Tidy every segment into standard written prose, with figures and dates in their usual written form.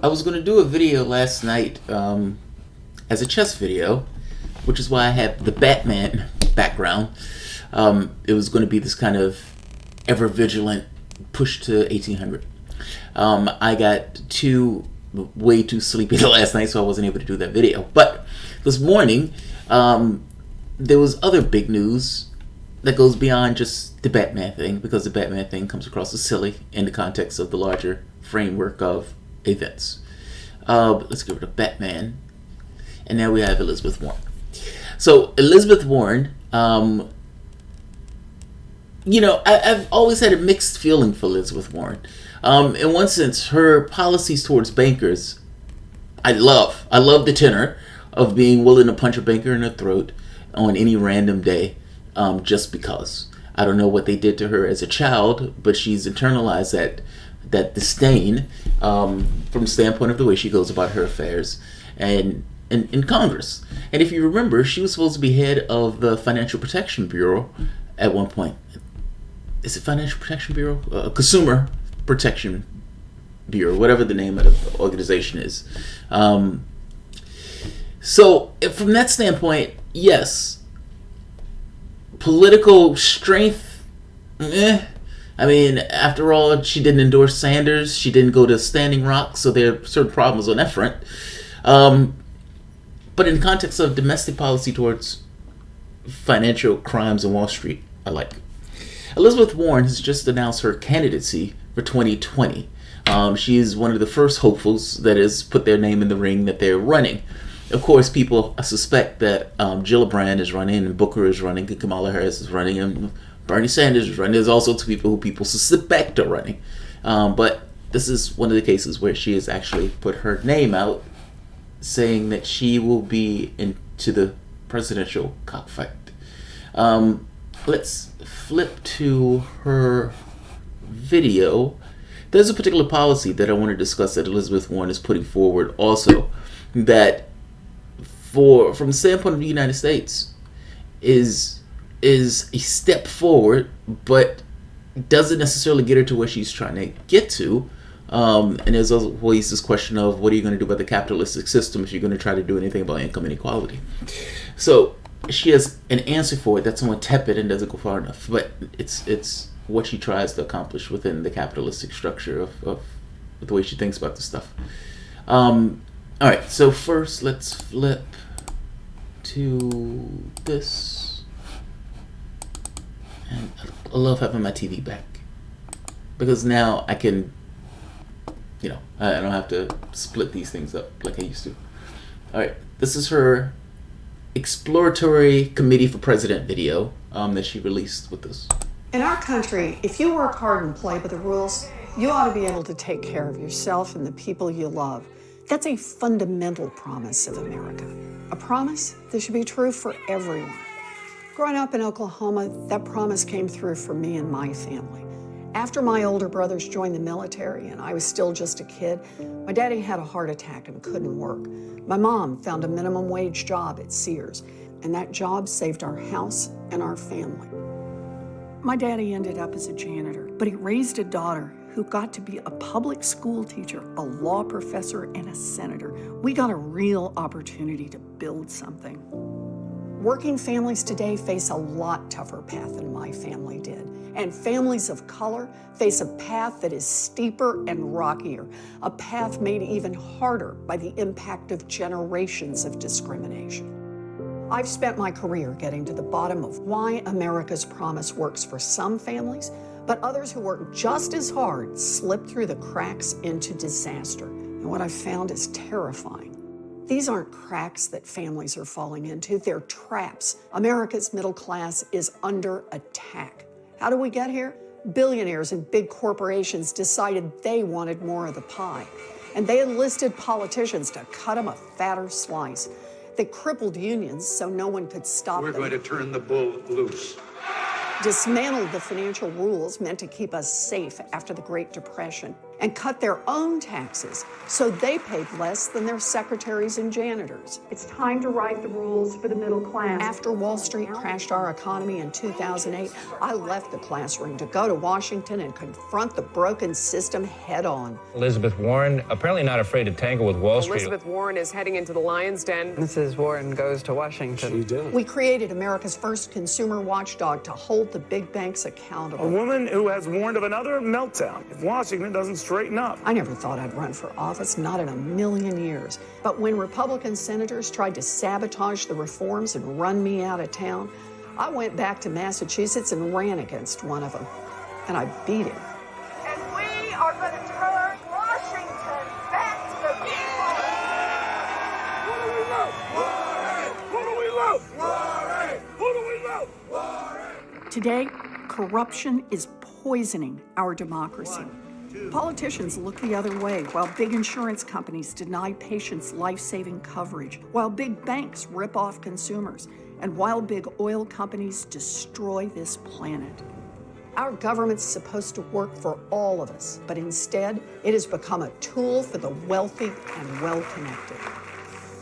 I was going to do a video last night as a chess video, which is why I have the Batman background. It was going to be this kind of ever vigilant push to 1800. I got way too sleepy last night, so I wasn't able to do that video. But this morning, there was other big news that goes beyond just the Batman thing, because the Batman thing comes across as silly in the context of the larger framework of events. Let's get rid of Batman. And now we have Elizabeth Warren. So Elizabeth Warren, I've always had a mixed feeling for Elizabeth Warren. In one sense, her policies towards bankers, I love. I love the tenor of being willing to punch a banker in the throat on any random day, just because. I don't know what they did to her as a child, but she's internalized that disdain from the standpoint of the way she goes about her affairs and in Congress. And if you remember, she was supposed to be head of the Financial Protection Bureau at one point. Is it Financial Protection Bureau? Consumer Protection Bureau, whatever the name of the organization is. So from that standpoint, yes, political strength, I mean, after all, she didn't endorse Sanders. She didn't go to Standing Rock, so there are certain problems on that front. But in the context of domestic policy towards financial crimes on Wall Street, I like. Elizabeth Warren has just announced her candidacy for 2020. She is one of the first hopefuls that has put their name in the ring that they're running. Of course, people suspect that Gillibrand is running, and Booker is running, and Kamala Harris is running, and Bernie Sanders is running. There's also two people who people suspect are running. But this is one of the cases where she has actually put her name out, saying that she will be into the presidential cockfight. Let's flip to her video. There's a particular policy that I want to discuss that Elizabeth Warren is putting forward also, that from the standpoint of the United States is a step forward, but doesn't necessarily get her to where she's trying to get to. And there's always this question of, what are you going to do about the capitalistic system if you're going to try to do anything about income inequality? So she has an answer for it that's somewhat tepid and doesn't go far enough, but it's what she tries to accomplish within the capitalistic structure of the way she thinks about this stuff. All right, so first let's flip to this. And I love having my TV back, because now I can, I don't have to split these things up like I used to. All right, this is her exploratory committee for president video that she released with this. In our country, if you work hard and play by the rules, you ought to be able to take care of yourself and the people you love. That's a fundamental promise of America. A promise that should be true for everyone. Growing up in Oklahoma, that promise came through for me and my family. After my older brothers joined the military and I was still just a kid, my daddy had a heart attack and couldn't work. My mom found a minimum wage job at Sears, and that job saved our house and our family. My daddy ended up as a janitor, but he raised a daughter who got to be a public school teacher, a law professor, and a senator. We got a real opportunity to build something. Working families today face a lot tougher path than my family did. And families of color face a path that is steeper and rockier, a path made even harder by the impact of generations of discrimination. I've spent my career getting to the bottom of why America's promise works for some families, but others who work just as hard slip through the cracks into disaster. And what I've found is terrifying. These aren't cracks that families are falling into, they're traps. America's middle class is under attack. How do we get here? Billionaires and big corporations decided they wanted more of the pie, and they enlisted politicians to cut them a fatter slice. They crippled unions so no one could stop them. We're going to turn the bull loose. Dismantled the financial rules meant to keep us safe after the Great Depression. and cut their own taxes so they paid less than their secretaries and janitors. It's time to write the rules for the middle class. After Wall Street crashed our economy in 2008, I left the classroom to go to Washington and confront the broken system head on. Elizabeth Warren, apparently not afraid to tangle with Wall Street. Elizabeth Warren is heading into the lion's den. Mrs. Warren goes to Washington. She did. We created America's first consumer watchdog to hold the big banks accountable. A woman who has warned of another meltdown if Washington doesn't straighten up. I never thought I'd run for office, not in a million years. But when Republican senators tried to sabotage the reforms and run me out of town, I went back to Massachusetts and ran against one of them. And I beat him. And we are going to turn Washington back to the people. Who do we love? Warren! Who do we love? Warren! Who do we love? Warren! Today, corruption is poisoning our democracy. Politicians look the other way while big insurance companies deny patients life-saving coverage, while big banks rip off consumers, and while big oil companies destroy this planet. Our government's supposed to work for all of us, but instead, it has become a tool for the wealthy and well-connected.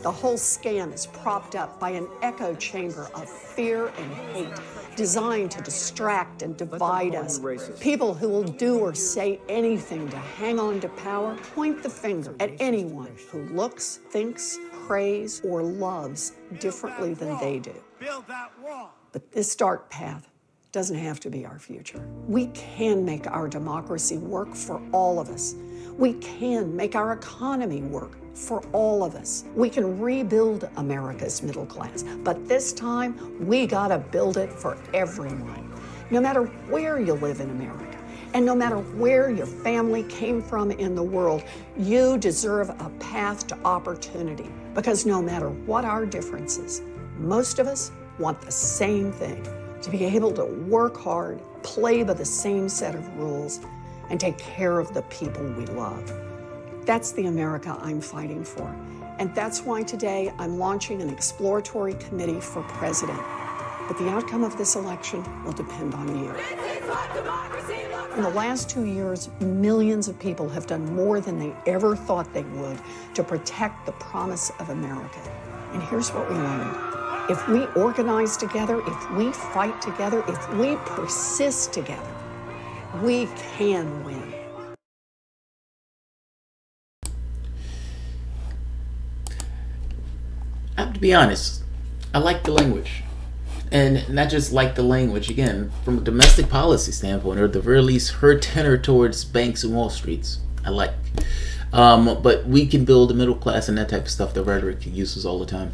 The whole scam is propped up by an echo chamber of fear and hate, designed to distract and divide us. People who will do or say anything to hang on to power point the finger at anyone who looks, thinks, prays, or loves differently than they do. Build that wall. But this dark path doesn't have to be our future. We can make our democracy work for all of us. We can make our economy work for all of us. We can rebuild America's middle class, but this time we gotta build it for everyone. No matter where you live in America, and no matter where your family came from in the world, you deserve a path to opportunity, because no matter what our differences, most of us want the same thing: to be able to work hard, play by the same set of rules, and take care of the people we love. That's the America I'm fighting for. And that's why today I'm launching an exploratory committee for president. But the outcome of this election will depend on you. In the last 2 years, millions of people have done more than they ever thought they would to protect the promise of America. And here's what we learned. If we organize together, if we fight together, if we persist together, we can win. I have to be honest, I like the language. And not just like the language, again, from a domestic policy standpoint, or at the very least, her tenor towards banks and Wall Streets, I like. But we can build a middle class and that type of stuff that rhetoric uses all the time.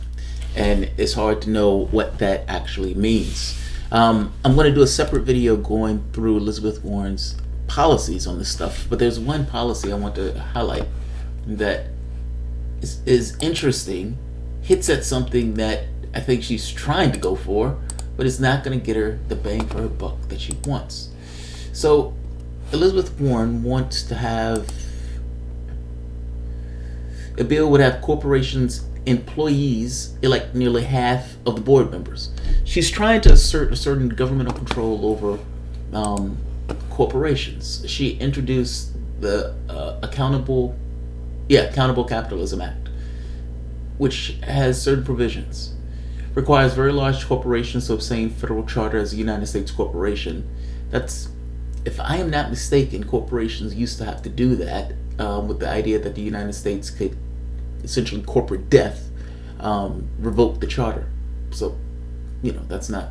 And it's hard to know what that actually means. I'm going to do a separate video going through Elizabeth Warren's policies on this stuff. But there's one policy I want to highlight that is interesting, hits at something that I think she's trying to go for, but it's not going to get her the bang for her buck that she wants. So Elizabeth Warren wants to have a bill would have corporations employees elect nearly half of the board members. She's trying to assert a certain governmental control over corporations. She introduced the Accountable Capitalism Act, which has certain provisions. Requires very large corporations to obtain federal charter as a United States corporation. That's, if I am not mistaken, corporations used to have to do that with the idea that the United States could essentially corporate death revoke the charter. So, that's not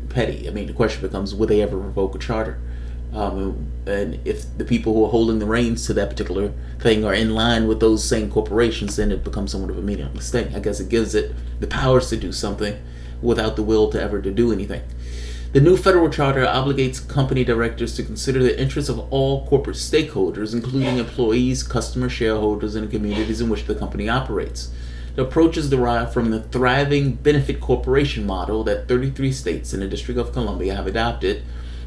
petty. I mean, the question becomes, will they ever revoke a charter? And if the people who are holding the reins to that particular thing are in line with those same corporations, then it becomes somewhat of a meaningless thing. I guess it gives it the powers to do something without the will to ever to do anything. The new federal charter obligates company directors to consider the interests of all corporate stakeholders, including employees, customers, shareholders, and the communities in which the company operates. The approach is derived from the thriving benefit corporation model that 33 states and the District of Columbia have adopted,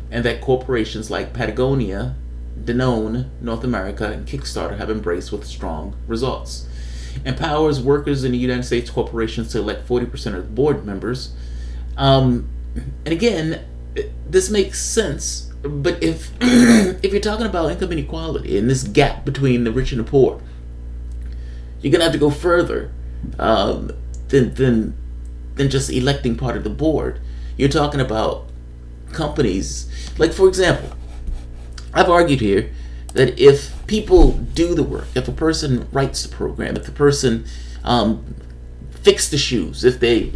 and that corporations like Patagonia, Danone, North America, and Kickstarter have embraced with strong results. Empowers workers in the United States corporations to elect 40% of board members. And again, this makes sense But if if you're talking about income inequality and this gap between the rich and the poor, you're gonna have to go further than just electing part of the board. You're talking about companies, like for example, I've argued here that if people do the work, if a person writes the program, if the person fix the shoes, if they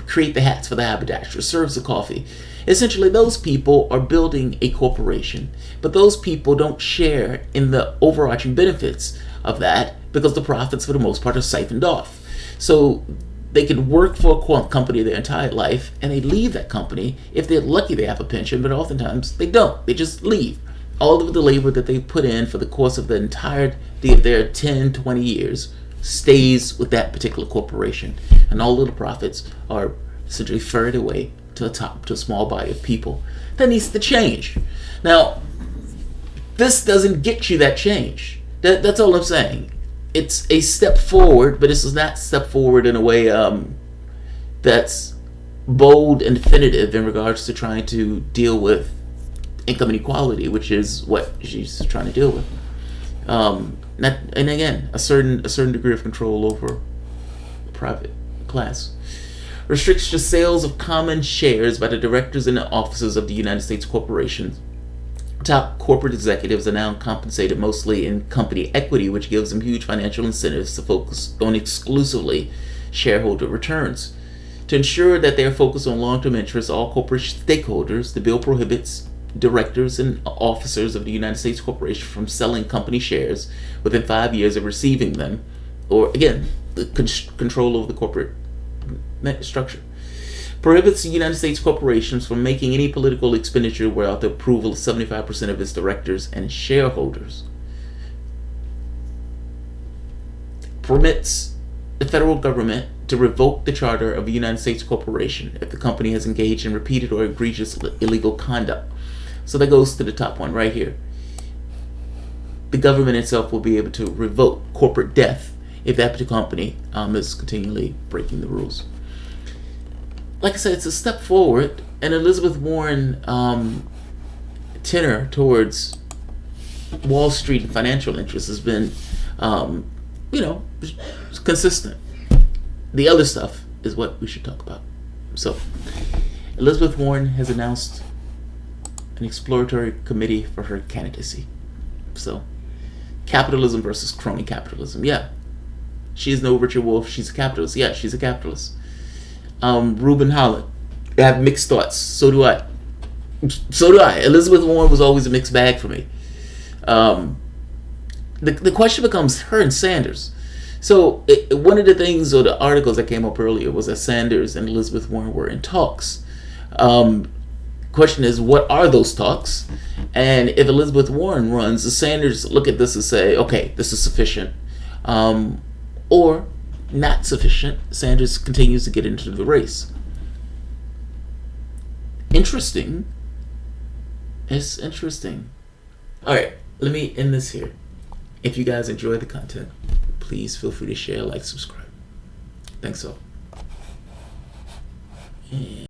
create the hats for the haberdasher, serves the coffee, essentially those people are building a corporation, but those people don't share in the overarching benefits of that because the profits for the most part are siphoned off. So they can work for a company their entire life and they leave that company. If they're lucky, they have a pension, but oftentimes they don't. They just leave. All of the labor that they put in for the course of the entirety of their 10, 20 years stays with that particular corporation. And all of the profits are essentially ferried away to a small body of people. That needs to change. Now, this doesn't get you that change. That's all I'm saying. It's a step forward, but this is not step forward in a way that's bold and definitive in regards to trying to deal with income inequality, which is what she's trying to deal with. And again, a certain degree of control over the private class. Restricts the sales of common shares by the directors and the officers of the United States corporations. Top corporate executives are now compensated mostly in company equity, which gives them huge financial incentives to focus on exclusively shareholder returns. To ensure that they are focused on long-term interests, all corporate stakeholders, the bill prohibits directors and officers of the United States corporation from selling company shares within 5 years of receiving them, or again, the control over the corporate structure. Prohibits the United States corporations from making any political expenditure without the approval of 75% of its directors and shareholders. Permits the federal government to revoke the charter of a United States corporation if the company has engaged in repeated or egregious illegal conduct. So that goes to the top one right here. The government itself will be able to revoke corporate death if that particular company is continually breaking the rules. Like I said, it's a step forward, and Elizabeth Warren tenor towards Wall Street and financial interests has been, consistent. The other stuff is what we should talk about. So, Elizabeth Warren has announced an exploratory committee for her candidacy. So, capitalism versus crony capitalism. Yeah, she's no Richard Wolff. She's a capitalist. Yeah, she's a capitalist. Reuben Holland. I have mixed thoughts. So do I. Elizabeth Warren was always a mixed bag for me. The question becomes her and Sanders. So one of the things, or the articles that came up earlier, was that Sanders and Elizabeth Warren were in talks. Question is, what are those talks? And if Elizabeth Warren runs, the Sanders look at this and say, okay, this is sufficient. Or not sufficient. Sanders continues to get into the race. Interesting. It's interesting. Alright, let me end this here. If you guys enjoy the content, please feel free to share, like, subscribe. Thanks all.